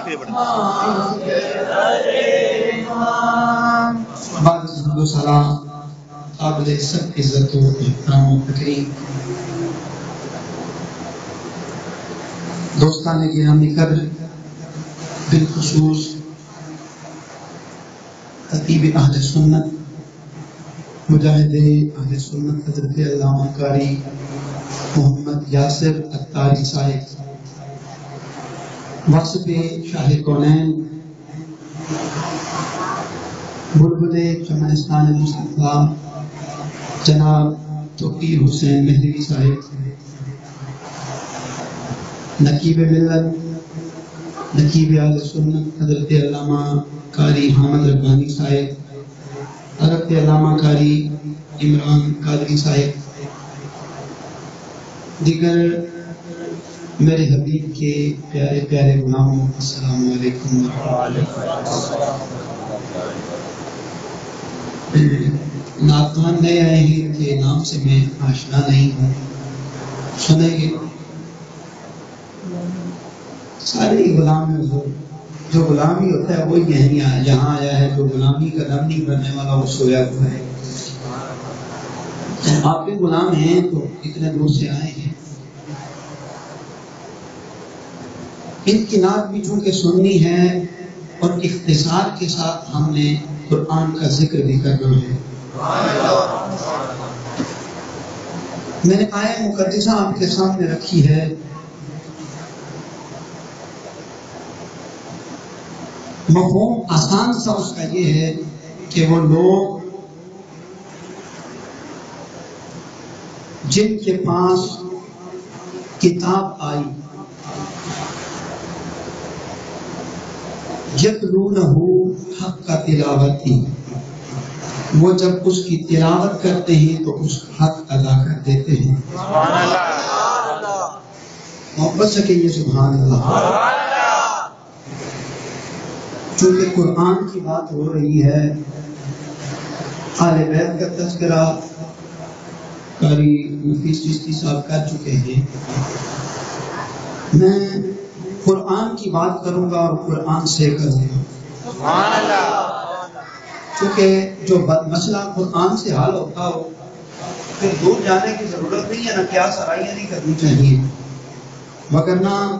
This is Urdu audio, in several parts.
آخری بڑھنا بعد حمد و سلام قابل سب عزت و احترام و تکریم دوستان گرامی قدر بالخصوص خطیب اہل سنت مجاہد اہل سنت حضرت علامہ قاری محمد یاسر اتاری صاحب واسف شاہ کونین بلبل چمنستان مصطفیٰ جناب توقیر حسین مہدوی صاحب نقیب ملت نقیب اہل سنت حضرت علامہ قاری حامد ربانی صاحب حضرت علامہ قاری عمران قادری صاحب دیگر میرے حبیب کے پیارے پیارے غلاموں السلام علیکم نعتخوان نئے آئے ہیں کہ نام سے میں آشنا نہیں ہوں سنیں گے سارے غلام ہیں حضور جو غلامی ہوتا ہے وہی یہاں آیا ہے جو غلامی کا دم نہیں کرنے والا وہ سویا ہوا ہے آپ بھی غلام ہیں تو اتنے دور سے آئے ہیں ان کی نعت بھی چونکہ سننی ہے اور اختصار کے ساتھ ہم نے قرآن کا ذکر بھی کرنا ہے میں نے آیت مقدسہ آپ کے سامنے رکھی ہے مفہوم آسان سا اس کا یہ ہے کہ وہ لوگ جن کے پاس کتاب آئی یتلونہ حق کا تلاوتی وہ جب اس کی تلاوت کرتے ہیں تو اس حق ادا کر دیتے ہیں محبت سے کہیے سبحان اللہ چونکہ قرآن کی بات ہو رہی ہے اہل بیت کا تذکرہ قاری مفتی چشتی صاحب کر چکے ہیں میں قرآن کی بات کروں گا اور قرآن سے کروں گا چونکہ جو مسئلہ قرآن سے حل ہوتا ہو پھر دور جانے کی ضرورت نہیں ہے نہ قیاس آرائیاں نہیں کرنی چاہیے وگرنہ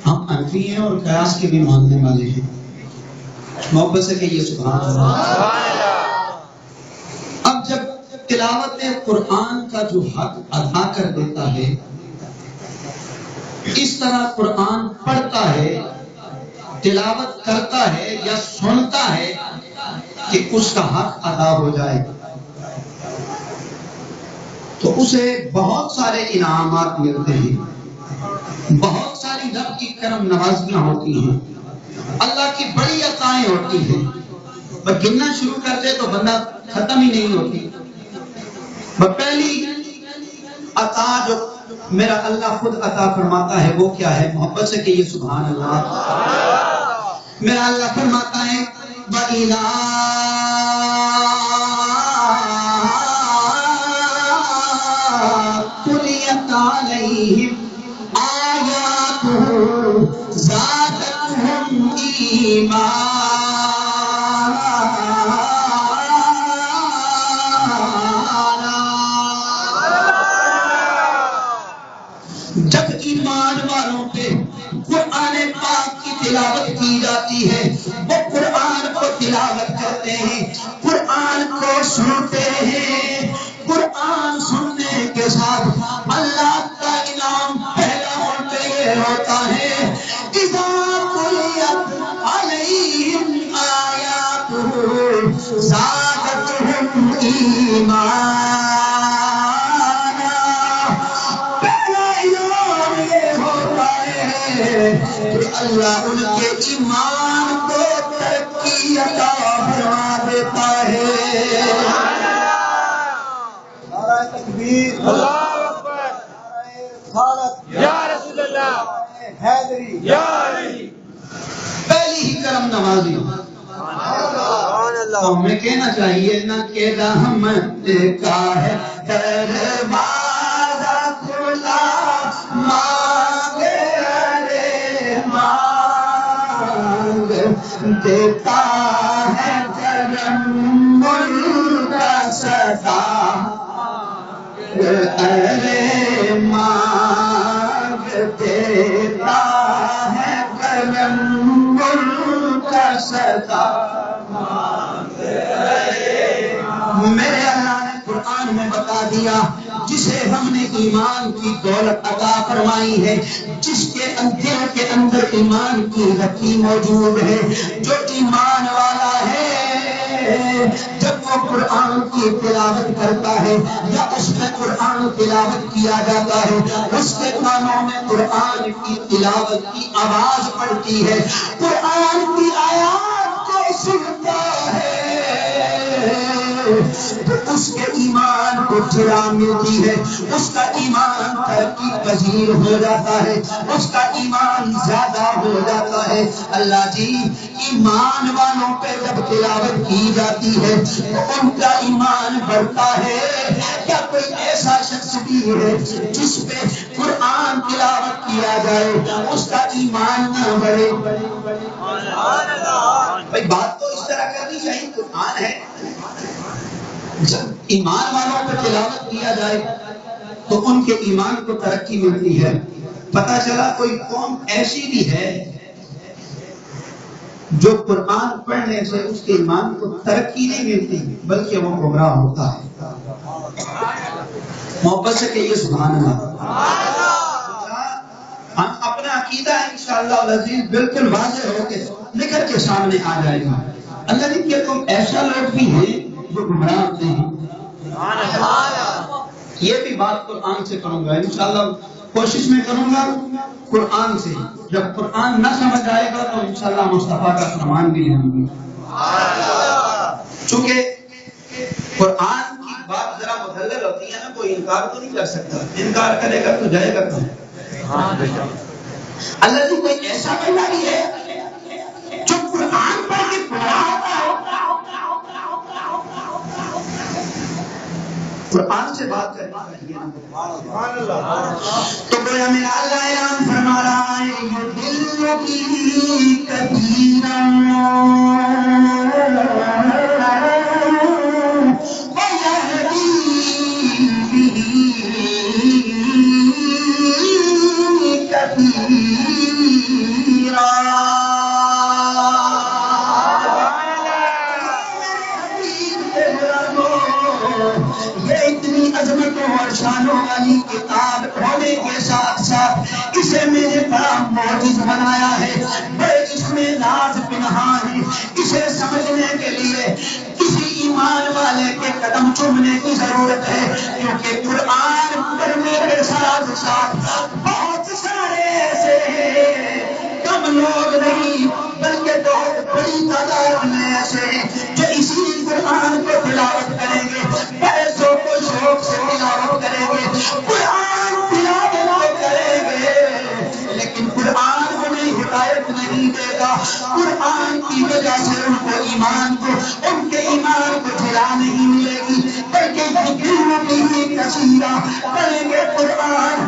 ہم حنفی ہیں اور قیاس کے بھی ماننے والے ہیں محبت سے کہیے سبحان اللہ اب جب تلاوت قرآن کا جو حق ادا کر دیتا ہے اس طرح قرآن پڑھتا ہے تلاوت کرتا ہے یا سنتا ہے کہ اس کا حق ادا ہو جائے تو اسے بہت سارے انعامات ملتے ہیں بہت ساری رب کی کرم نوازیاں ہوتی ہیں اللہ کی بڑی عطائیں ہوتی ہیں پر گننا شروع کر دے تو بندہ ختم ہی نہیں ہوتی پہلی عطا جو میرا اللہ خود عطا فرماتا ہے وہ کیا ہے محبت سے کہیے سبحان اللہ میرا اللہ فرماتا ہے وَإِذَا تُلِيَتْ عَلَيْهِمْ آيَاتُهُ زَادَتْهُمْ إِيمَانًا جب ایمان والوں پہ قرآن پاک کی تلاوت کی جاتی ہے وہ قرآن کو تلاوت کرتے ہیں قرآن کو سنتے ہیں قرآن سننے کے ساتھ اللہ کا انعام پہلا ان پہ یہ ہوتا ہے اذا تلیت علیہم آیاتہ زادتہم ایمانا اللہ ان کے ایمان کو ترقی عطا فرما دیتا ہے نعرہ تکبیر اللہ اکبر نعرہ رسالت یا رسول اللہ حیدری یا علی پہلی ہی کرم نوازی تو ہمیں کہنا چاہیے نہ کہ رحمت کا ہے دروازہ کھلا مانگے ارے ماں دیتا ہے کرم کا صدا ارے مانگ دیتا ہے کرم کا صدا میرے اللہ نے قرآن میں بتا دیا جسے ہم نے ایمان کی دولت عطا فرمائی ہے، جس کے دل کے اندر ایمان کی رتی موجود ہے، جو ایمان والا ہے، جب وہ قرآن کی تلاوت کرتا ہے یا اس میں قرآن تلاوت کیا جاتا ہے، اس کے کانوں میں قرآن کی تلاوت کی آواز پڑتی ہے، قرآن کی آیات کو سنتا ہے، تو اس کے ایمان کو جڑا ملتی ہے، اس کا ایمان ترقی پذیر ہو جاتا ہے، اس کا ایمان زیادہ ہو جاتا ہے۔ اللہ جی ایمان والوں پہ جب تلاوت کی جاتی ہے تو ان کا ایمان بڑھتا ہے۔ کیا کوئی ایسا شخص بھی ہے جس پہ قرآن تلاوت کیا جائے اس کا ایمان نہ بڑھے؟ بھائی بات تو اس طرح کرنی چاہیے، قرآن ہے، جب ایمان والوں پہ تلاوت کیا جائے تو ان کے ایمان کو ترقی ملتی ہے۔ پتہ چلا کوئی قوم ایسی بھی ہے جو قرآن پڑھنے سے اس کے ایمان کو ترقی نہیں ملتی بلکہ وہ گمراہ ہوتا ہے۔ محبت سے کہیے سبحان اللہ۔ ہم اپنا عقیدہ انشاءاللہ العزیز بالکل واضح ہو کے نکل کے سامنے آ جائے گا۔ اللہ نے کیا تم ایسا لوگ بھی ہیں جو گمراہ ہوتے ہیں؟ یہ بھی بات قرآن سے کروں گا انشاءاللہ، کوشش میں کروں گا قرآن سے۔ جب قرآن نہ سمجھ آئے گا تو انشاءاللہ مصطفیٰ کا فرمان بھی جانوں گا۔ چونکہ قرآن کی بات ذرا مدلل ہوتی ہے نا، کوئی انکار تو نہیں کر سکتا، انکار کرے گا تو جائے گا کہاں؟ اللہ جی کوئی ایسا بندہ بھی ہے جو قرآن پڑھ کے گمراہ ہوتا ہے؟ قرآن سے بات کرنی چاہیے تو گویا میرا اللہ اعلان فرما رہا ہے یضل به کثیرا ویہدی به کثیرا۔ یہ اتنی عظمتوں اور شانوں والی کتاب ہونے کے ساتھ ساتھ اسے میرے بڑا معجز بنایا ہے، بڑے اس میں راز پنہان ہے۔ اسے سمجھنے کے لیے کسی ایمان والے کے قدم چومنے کی ضرورت ہے، کیونکہ قرآن پڑھنے کے ساتھ ساتھ بہت سارے ایسے کم لوگ نہیں بلکہ بہت بڑی تعداد میں ایسے جو اسی قرآن کو تلاوت کریں گے، پیسوں کو شوق سے تلاوت کریں گے، قرآن تلاوت کریں گے، لیکن قرآن انہیں ہدایت نہیں دے گا۔ قرآن کی وجہ سے ان کو ایمان کو، ان کے ایمان کو جلا نہیں ملے گی، بلکہ بھی کثیرہ کریں گے قرآن،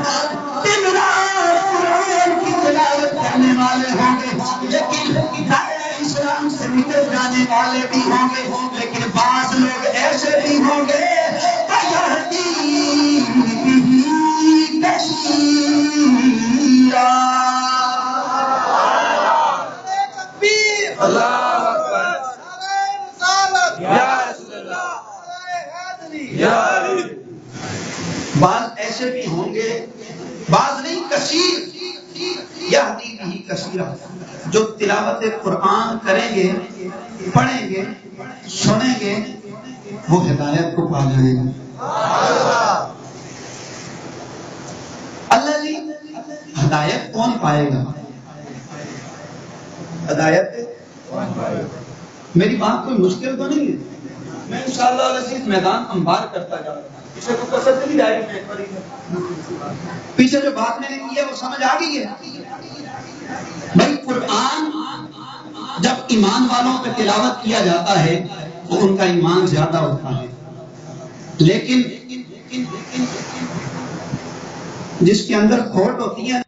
دن رات قرآن کی تلاوت کرنے والے ہوں گے، لیکن دائرہ اسلام سے نکل جانے والے بھی ہوں گے، لیکن بعض لوگ ایسے بھی ہوں گے یہدی به کثیرا۔ اللہ اکبر، یا رسول اللہ، بعض ایسے بھی ہوں گے، بعض نہیں کثیر، یہدی به کثیرا، جو تلاوت قرآن کریں گے، پڑھیں گے، سنیں گے، وہ ہدایت کو پا جائیں گے۔ اللہ جی ہدایت کون پائے گا؟ ہدایت میری بات کوئی مشکل تو نہیں ہے، میں انشاءاللہ العزیز میدان انبار کرتا جا رہا ہوں۔ پیچھے کو پسند نہیں جائے گی، پیچھے جو بات میں نے کی ہے وہ سمجھ آ گئی ہے؟ بھائی قرآن جب ایمان والوں پہ تلاوت کیا جاتا ہے تو ان کا ایمان زیادہ ہوتا ہے، لیکن جس کے اندر کھوٹ ہوتی ہے